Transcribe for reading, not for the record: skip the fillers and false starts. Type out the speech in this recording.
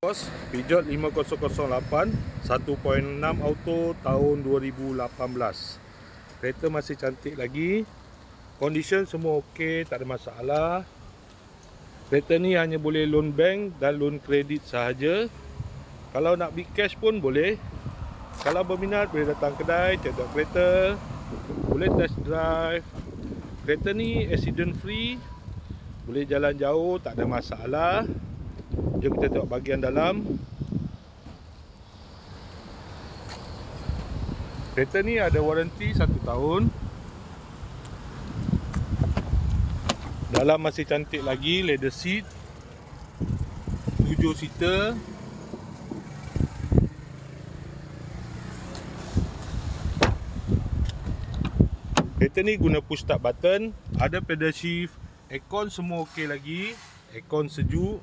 Bos, Peugeot 5008 1.6 auto tahun 2018. Kereta masih cantik lagi. Condition semua okey, tak ada masalah. Kereta ni hanya boleh loan bank dan loan kredit sahaja. Kalau nak beli cash pun boleh. Kalau berminat boleh datang kedai, tengok kereta, boleh test drive. Kereta ni accident free, boleh jalan jauh, tak ada masalah. Jom kita tengok bahagian dalam. Kereta ni ada waranti 1 tahun. Dalam masih cantik lagi, leather seat, 7 seater. Kereta ni guna push start button, ada pedal shift, aircon semua okey lagi, aircon sejuk.